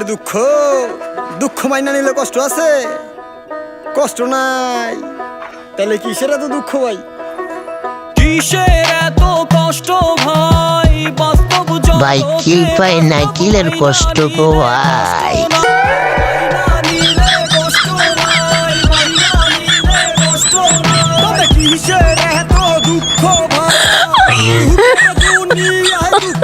দুঃখ, দুঃখ মাইনা নিলে কষ্ট আছে? কষ্ট নাই, তাহলে কিসের এত দুঃখ ভাই? কিসের এত কষ্ট ভাই? বাস্তব ভাই কিল পাই না, কিলের কষ্ট গো ভাই। কিসের এত দুঃখ ভাই? দুনিয়ায় দুঃখ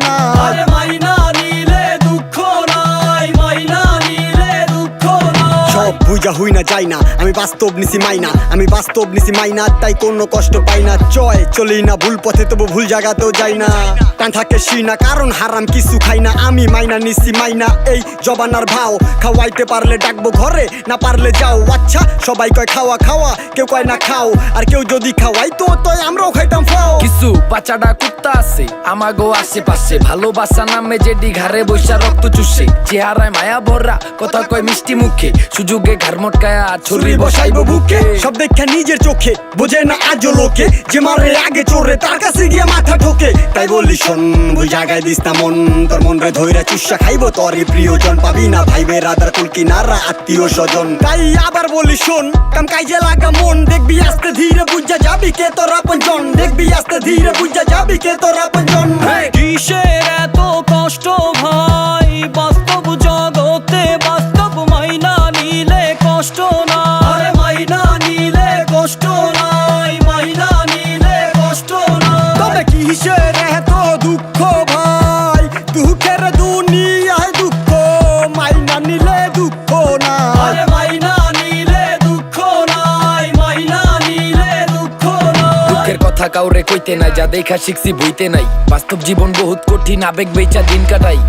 নাই, মাইনা নিলে দুঃখ নাই, মাইনা নিলে দুঃখ নাই। সব বুঝা হই না যাই না, আমি বাস্তব নিছি মাইনা, আমি বাস্তব নিছি মাইনা, তাই কোনো কষ্ট পাই না। চলি না ভুল পথে, তবু ভুল জায়গাতেও যাই না। টান থাকে না কারণ হারাম কিছু খাই না, আমি মাইনা নিছি মাইনা। এই জবানার ভাও, খাওয়াইতে পারলে ডাকবো ঘরে, না পারলে যাও। আচ্ছা সবাই কয় খাওয়া খাওয়া, কেউ কয় না খাও, আর কেউ যদি খাওয়াই তো আমরাও খাইতাম ফাও। কিছু পাচাডা কুত্তা আছে আমাগো আশেপাশে, ভালোবাসা নামে যেডি ঘরে বৈশা রক্ত চুষে, চেহারায় মায়া ভরা কথা কয় মিষ্টি মুখে, সুযোগে ঘর মটকায়া ছুরি বসাইবো বুকে। সব দেখা নিজের চোখে বোঝে না আজও লোকে, যে মারে আগে চোরে তার কাছে গিয়ে মাথা ঠোকে। তাই বলি শোন, ওই জায়গায় দিস না মন, তোর মন রে ধইরা চুষা খাইবো তোরে প্রিয়জন। পাবি না ভাই বেরাদার কুল কিনারা আত্মীয় স্বজন। তাই আবার বলি শোন, কাম কাজে লাগা মন, দেখবি আস্তে ধীরে বুঝা যাবি কে তোর আপনজন, দেখবি আস্তে ধীরে বুঝা যাবি কে তোর আপনজন। কিসের এত কষ্ট ভাই? বাস্তব জগতে বাস্তব মাইনা নিলে কষ্ট নাই, মাইনা নিলে কষ্ট নাই, মাইনা নিলে কষ্ট নাই। তবে কিসের এত দুঃখ ভাই? দুঃখের দুনিয়ায় দুঃখ, মাইনা নিলে দুঃখ নাই, মাইনা নিলে দুঃখ নাই, মাইনা নিলে দুঃখ নাই। দুঃখের কথা কাউরে কইতে নাই, যা দেখা শিখছি বইতে নাই। বাস্তব জীবন বহুত কঠিন, আবেগ বেচা দিন কাটাই,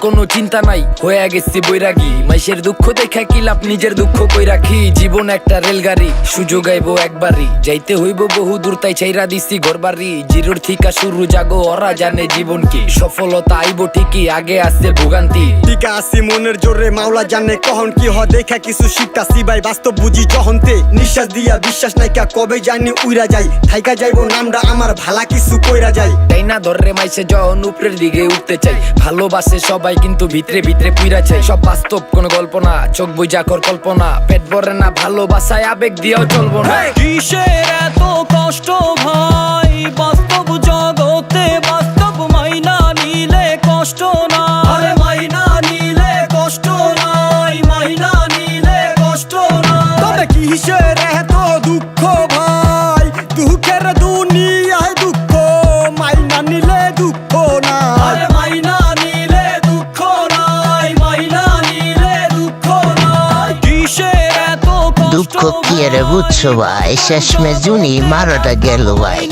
কোনো চিন্তা নাই হয়ে গেছি বৈরাগী। মাইশের দুঃখ দেখা কি লাভ, নিজের দুঃখ কই রাখি। জীবন একটা রেলগাড়ি, সুযোগ আইবো একবারই, যাইতে হইব বহু দূর, তাই ছাইরা দিছি ঘরবাড়ি। জিরোর থিকা শুরু জাগো, ওরা জানে জীবন কি, সফলতা আইবো ঠিকই, আগে আছে ভোগান্তি। টিকা আসি মনের জোরে, মাওলা জানে কখন কি হয়, দেখা কিছু শিখতাছি ভাই বাস্তব বুঝি জহন্তে। নিঃশ্বাস দিয়া বিশ্বাস নাইকা কবে জানি উইরা যাই, থাইকা যাইবো নামটা আমার ভালা কিছু কইরা যাই। তাই না ধরে মাইসে যখন উপরের দিকে উঠতে চাই, ভালোবাসে সবাই কিন্তু ভিতরে ভিতরে পুইরা চাই। সব বাস্তব কোনো গল্প না, চোখ বুঝা কর কল্পনা, পেট ভরে না ভালোবাসায় আবেগ দিয়েও চলবো না। কিসের এত কষ্ট ভাই? বাস্তব জগতে বাস্তব মাইনা নিলে কষ্ট নাই, মাইনা নিলে কষ্ট নাই, মাইনা নিলে কষ্ট নাই। তবে কিসের এত দুঃখ ভাই? দুঃখের দুনিয়ায় দুঃখ, মাইনা নিলে দুঃখ নাই, মাইনা নিলে দুঃখ নাই, মাইনা নিলে দুঃখ নাই। কিসের এত কষ্ট দুঃখ কি রে বুঝছো ভাই, শেষমেশ জুনি মারাটা গেল ভাই।